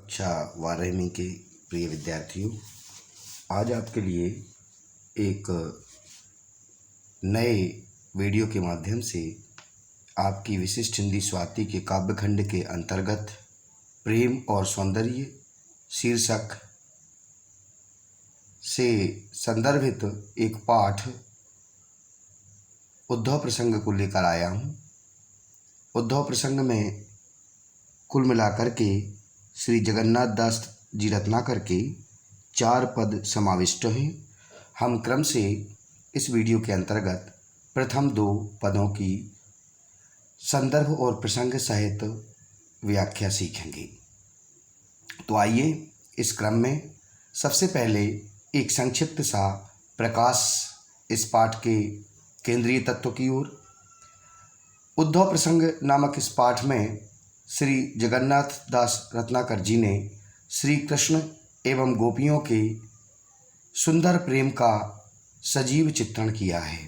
कक्षा 12वीं के प्रिय विद्यार्थियों, आज आपके लिए एक नए वीडियो के माध्यम से आपकी विशिष्ट हिंदी स्वाति के काव्यखंड के अंतर्गत प्रेम और सौंदर्य शीर्षक से संदर्भित एक पाठ उद्धव प्रसंग को लेकर आया हूँ। उद्धव प्रसंग में कुल मिलाकर के श्री जगन्नाथ दास जी रत्नाकर के 4 पद समाविष्ट हैं। हम क्रम से इस वीडियो के अंतर्गत प्रथम 2 पदों की संदर्भ और प्रसंग सहित व्याख्या सीखेंगे। तो आइए इस क्रम में सबसे पहले एक संक्षिप्त सा प्रकाश इस पाठ के केंद्रीय तत्व की ओर। उद्धव प्रसंग नामक इस पाठ में श्री जगन्नाथ दास रत्नाकर जी ने श्री कृष्ण एवं गोपियों के सुंदर प्रेम का सजीव चित्रण किया है।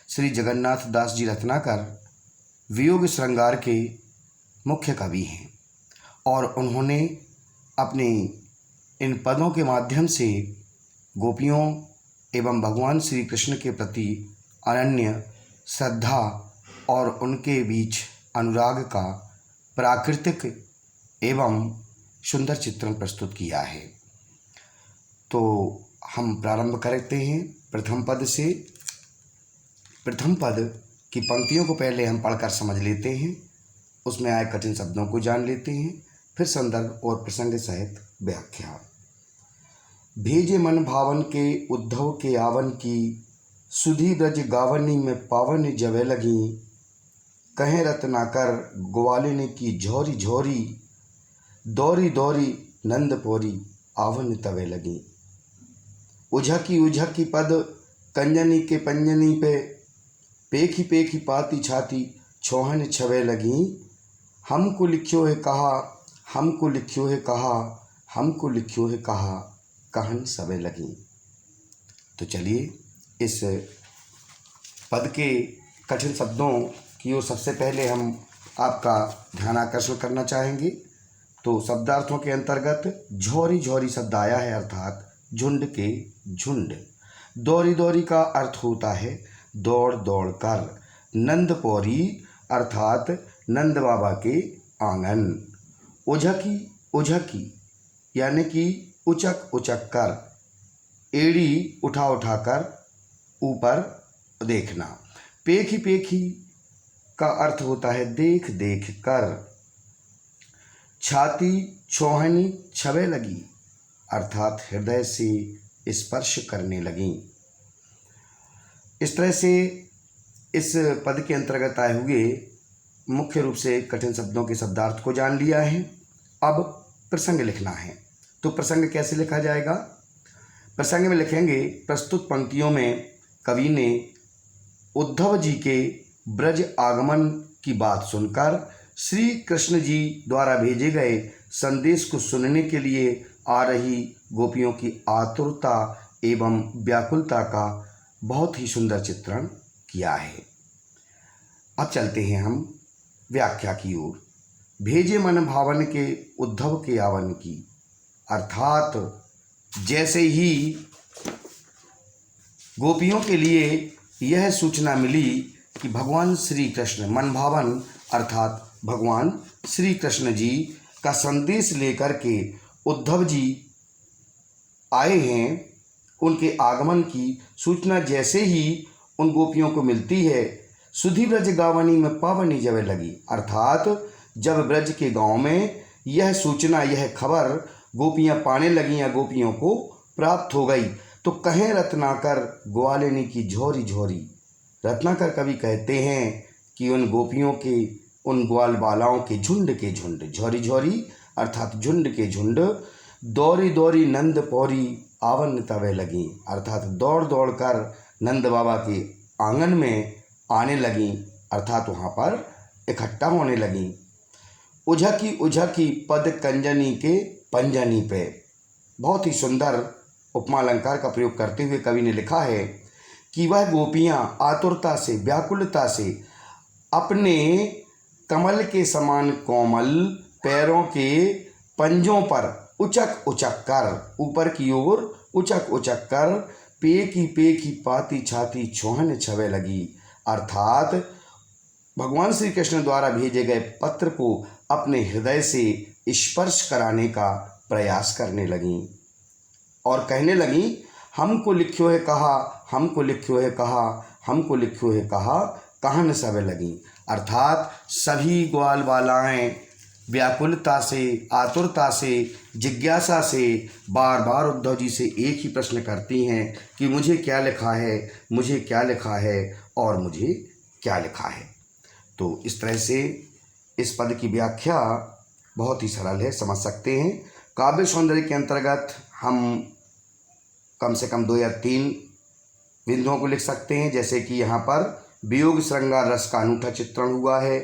श्री जगन्नाथ दास जी रत्नाकर वियोग श्रृंगार के मुख्य कवि हैं और उन्होंने अपने इन पदों के माध्यम से गोपियों एवं भगवान श्री कृष्ण के प्रति अनन्य श्रद्धा और उनके बीच अनुराग का प्राकृतिक एवं सुंदर चित्रण प्रस्तुत किया है। तो हम प्रारंभ करते हैं प्रथम पद से। प्रथम पद की पंक्तियों को पहले हम पढ़कर समझ लेते हैं, उसमें आए कठिन शब्दों को जान लेते हैं, फिर संदर्भ और प्रसंग सहित व्याख्या। भेजे मन भावन के उद्धव के आवन की, सुधी ब्रज गावनी में पावन जवे लगी। कहें रत्नाकर ग्वालिनी की झोरी झोरी, दौरी दौरी नंदपोरी आवन तवे लगी। उझकी उझकी पद कंजनी के पंजनी पे, पेखी पेखी पाती छाती छोहन छवे लगी। हमको लिख्यो है कहा, हमको लिख्यो है कहा, हमको लिख्यो है कहा, कहन सवे लगी। तो चलिए इस पद के कठिन शब्दों की ओर सबसे पहले हम आपका ध्यान आकर्षण करना चाहेंगे। तो शब्दार्थों के अंतर्गत झोरी झोरी शब्द आया है, अर्थात झुंड के झुंड। दौरी दौरी का अर्थ होता है दौड़ दौड़ कर। नंदपौरी अर्थात नंद बाबा के आंगन। उझकी उझकी यानी कि उचक उचक कर, एड़ी उठा उठा कर ऊपर देखना। पेखी पेखी का अर्थ होता है देख देख कर। छाती छोहनी छवे लगी अर्थात हृदय से स्पर्श करने लगी। इस तरह से इस पद के अंतर्गत आए हुए मुख्य रूप से कठिन शब्दों के शब्दार्थ को जान लिया है। अब प्रसंग लिखना है। तो प्रसंग कैसे लिखा जाएगा? प्रसंग में लिखेंगे, प्रस्तुत पंक्तियों में कवि ने उद्धव जी के ब्रज आगमन की बात सुनकर श्री कृष्ण जी द्वारा भेजे गए संदेश को सुनने के लिए आ रही गोपियों की आतुरता एवं व्याकुलता का बहुत ही सुंदर चित्रण किया है। अब चलते हैं हम व्याख्या की ओर। भेजे मन भावन के उद्धव के आवन की, अर्थात जैसे ही गोपियों के लिए यह सूचना मिली कि भगवान श्री कृष्ण, मन भावन अर्थात भगवान श्री कृष्ण जी का संदेश लेकर के उद्धव जी आए हैं, उनके आगमन की सूचना जैसे ही उन गोपियों को मिलती है, सुधी ब्रज गावनी में पावनी जवे लगी, अर्थात जब ब्रज के गांव में यह सूचना, यह खबर गोपियां पाने लगी या गोपियों को प्राप्त हो गई, तो कहें रत्नाकर ग्वालिनी की झोरी झोरी। रत्नाकर कवि कहते हैं कि उन गोपियों के, उन ग्वाल बालाओं के झुंड के झुंड, झोरी झोरी अर्थात झुंड के झुंड, दौरी दौरी नंद पौरी आवन तवे लगी, अर्थात दौड़ दौड़ कर नंद बाबा के आंगन में आने लगी, अर्थात वहाँ पर इकट्ठा होने लगी। उझकी उझकी पद कंजनी के पंजनी पे, बहुत ही सुंदर उपमा अलंकार का प्रयोग करते हुए कवि ने लिखा है कि वह गोपियाँ आतुरता से, व्याकुलता से अपने कमल के समान कोमल पैरों के पंजों पर उचक उचक कर, ऊपर की ओर उचक उचक कर, पे की पाती छाती छोहन छवे लगी। अर्थात भगवान श्री कृष्ण द्वारा भेजे गए पत्र को अपने हृदय से स्पर्श कराने का प्रयास करने लगीं और कहने लगीं, हमको लिख्यो है कहा, हमको लिख्यो है कहा, हमको लिख्यो है कहा, कहन सब लगी। अर्थात सभी ग्वाल बालाएँ व्याकुलता से, आतुरता से, जिज्ञासा से बार बार उद्धव जी से एक ही प्रश्न करती हैं कि मुझे क्या लिखा है, मुझे क्या लिखा है और मुझे क्या लिखा है। तो इस तरह से इस पद की व्याख्या बहुत ही सरल है, समझ सकते हैं। काव्य सौंदर्य के अंतर्गत हम कम से कम 2 या 3 बिंदुओं को लिख सकते हैं, जैसे कि यहाँ पर वियोग श्रृंगार रस का अनूठा चित्रण हुआ है।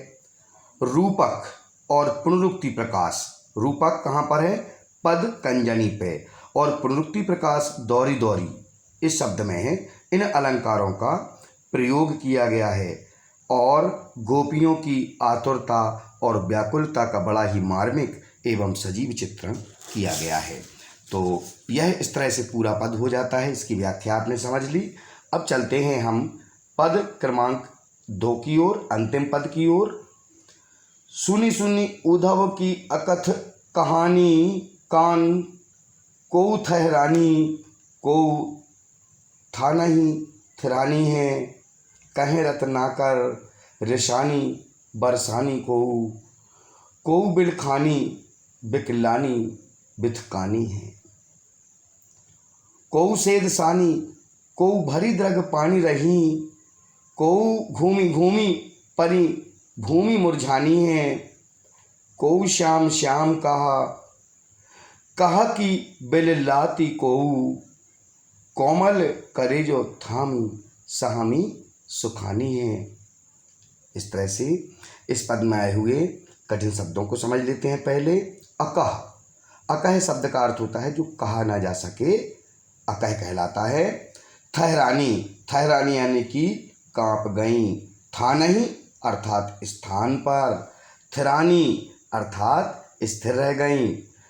रूपक और पुनरुक्ति प्रकाश, रूपक कहाँ पर है, पद कंजनी पे, और पुनरुक्ति प्रकाश दौरी दौरी इस शब्द में है। इन अलंकारों का प्रयोग किया गया है और गोपियों की आतुरता और व्याकुलता का बड़ा ही मार्मिक एवं सजीव चित्रण किया गया है। तो यह इस तरह से पूरा पद हो जाता है। इसकी व्याख्या आपने समझ ली। अब चलते हैं हम पद क्रमांक 2 की ओर, अंतिम पद की ओर। सुनी सुनी उद्धव की अकथ कहानी, कान को ठहरानी, को था नहीं थिरानी है, कहें रत्नाकर रिशानी बरसानी को बिलखानी बिकलानी बिथकानी है। को सेद सानी, को भरी द्रग पानी रही, को घूमी घूमी परी भूमि मुरझानी है, को श्याम श्याम कहा कि बिललाती को, कोमल करे जो थामी सहामी सुखानी है। इस तरह से इस पद में आए हुए कठिन शब्दों को समझ लेते हैं। पहले अकह, अकह शब्द का अर्थ होता है जो कहा ना जा सके, अकह कहलाता है। ठहरानी, ठहरानी यानी कि कांप गई। था नहीं अर्थात स्थान पर, थिरानी अर्थात स्थिर रह गई,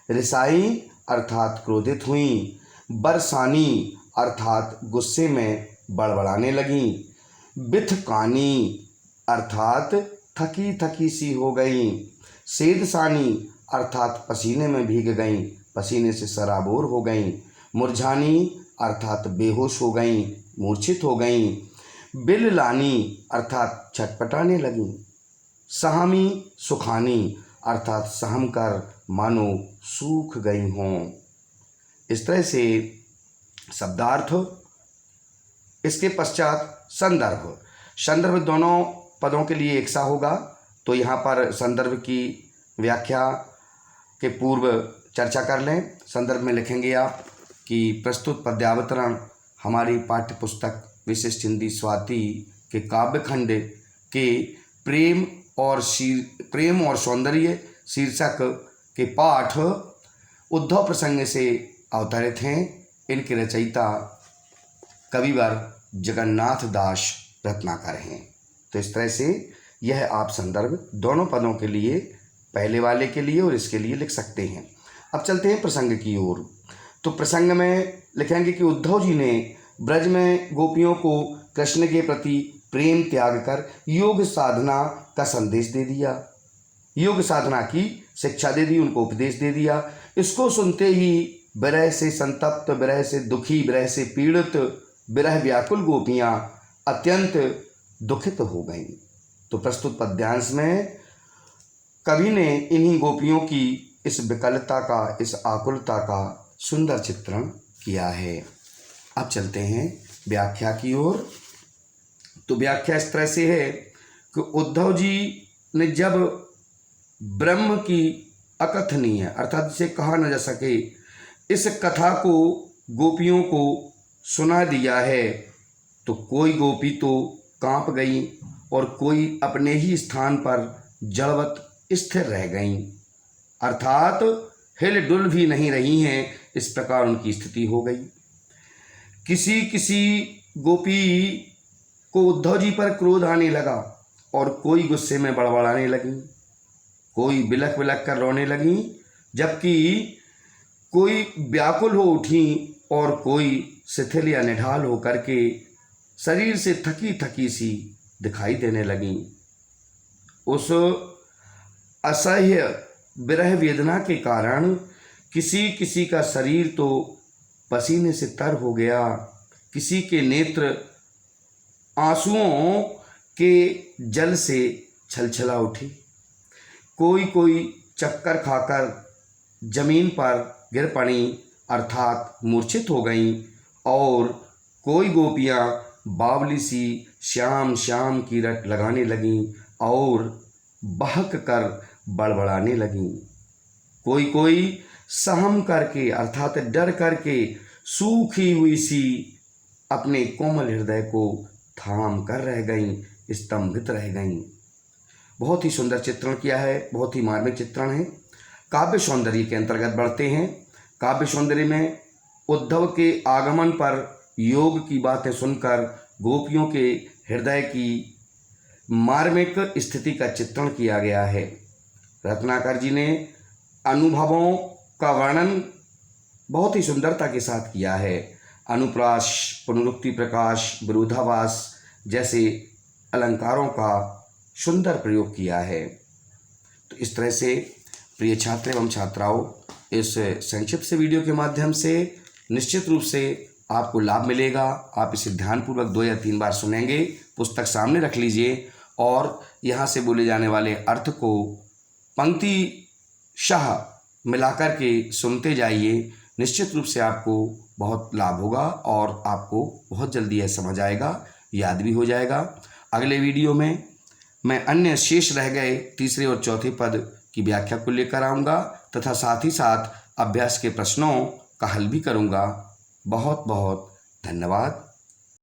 रिसाई अर्थात क्रोधित हुई, बरसानी अर्थात गुस्से में बड़बड़ाने लगी, बिथकानी अर्थात थकी थकी सी हो गई, सेदसानी अर्थात पसीने में भीग गई, पसीने से सराबोर हो गई, मुरझानी अर्थात बेहोश हो गई, मूर्छित हो गई, बिललानी अर्थात छटपटाने लगी, सहामी सुखानी अर्थात सहम कर मानो सूख गई हों। इस तरह से शब्दार्थ। इसके पश्चात संदर्भ, संदर्भ दोनों पदों के लिए एक सा होगा। तो यहाँ पर संदर्भ की व्याख्या के पूर्व चर्चा कर लें। संदर्भ में लिखेंगे आप कि प्रस्तुत पद्यावतरण हमारी पाठ्य पुस्तक विशिष्ट हिंदी स्वाति के काव्यखंड के प्रेम और सौंदर्य शीर्षक के पाठ उद्धव प्रसंग से अवतरित हैं। इनके रचयिता कविवर जगन्नाथ दास रत्नाकर हैं। तो इस तरह से यह आप संदर्भ दोनों पदों के लिए, पहले वाले के लिए और इसके लिए लिख सकते हैं। अब चलते हैं प्रसंग की ओर। तो प्रसंग में लिखेंगे कि उद्धव जी ने ब्रज में गोपियों को कृष्ण के प्रति प्रेम त्याग कर योग साधना का संदेश दे दिया, योग साधना की शिक्षा दे दी, उनको उपदेश दे दिया। इसको सुनते ही विरह से संतप्त, विरह से दुखी, विरह से पीड़ित, विरह व्याकुल गोपियाँ अत्यंत दुखित हो गईं। तो प्रस्तुत पद्यांश में कवि ने इन्हीं गोपियों की इस विकलता का, इस आकुलता का सुंदर चित्रण किया है। अब चलते हैं व्याख्या की ओर। तो व्याख्या इस तरह से है कि उद्धव जी ने जब ब्रह्म की अकथनीय अर्थात जिसे कहा न जा सके इस कथा को गोपियों को सुना दिया है, तो कोई गोपी तो कांप गई और कोई अपने ही स्थान पर जड़वत स्थिर रह गईं, अर्थात हिल डुल भी नहीं रही हैं। इस प्रकार उनकी स्थिति हो गई। किसी किसी गोपी को उद्धव जी पर क्रोध आने लगा और कोई गुस्से में बड़बड़ाने लगी, कोई बिलख बिलख कर रोने लगी, जबकि कोई व्याकुल हो उठी और कोई शिथिल या निढाल हो करके शरीर से थकी थकी सी दिखाई देने लगीं। उस असह्य विरह वेदना के कारण किसी किसी का शरीर तो पसीने से तर हो गया, किसी के नेत्र आंसुओं के जल से छलछला उठी, कोई कोई चक्कर खाकर जमीन पर गिर पड़ी अर्थात मूर्छित हो गईं, और कोई गोपियाँ बावली सी श्याम श्याम की रट लगाने लगीं और बहक कर बड़बड़ाने लगीं। कोई कोई सहम करके अर्थात डर करके सूखी हुई सी अपने कोमल हृदय को थाम कर रह गईं, स्तंभित रह गईं। बहुत ही सुंदर चित्रण किया है, बहुत ही मार्मिक चित्रण है। काव्य सौंदर्य के अंतर्गत बढ़ते हैं। काव्य सौंदर्य में उद्धव के आगमन पर योग की बातें सुनकर गोपियों के हृदय की मार्मिक स्थिति का चित्रण किया गया है। रत्नाकर जी ने अनुभवों का वर्णन बहुत ही सुंदरता के साथ किया है। अनुप्रास, पुनरुक्ति प्रकाश, विरोधाभास जैसे अलंकारों का सुंदर प्रयोग किया है। तो इस तरह से प्रिय छात्र एवं छात्राओं, इस संक्षिप्त से वीडियो के माध्यम से निश्चित रूप से आपको लाभ मिलेगा। आप इसे ध्यानपूर्वक 2 या 3 बार सुनेंगे, पुस्तक सामने रख लीजिए और यहाँ से बोले जाने वाले अर्थ को पंक्ति शाह मिलाकर के सुनते जाइए। निश्चित रूप से आपको बहुत लाभ होगा और आपको बहुत जल्दी यह समझ आएगा, याद भी हो जाएगा। अगले वीडियो में मैं अन्य शेष रह गए तीसरे और चौथे पद की व्याख्या को लेकर आऊँगा तथा साथ ही साथ अभ्यास के प्रश्नों का हल भी करूँगा। बहुत बहुत धन्यवाद।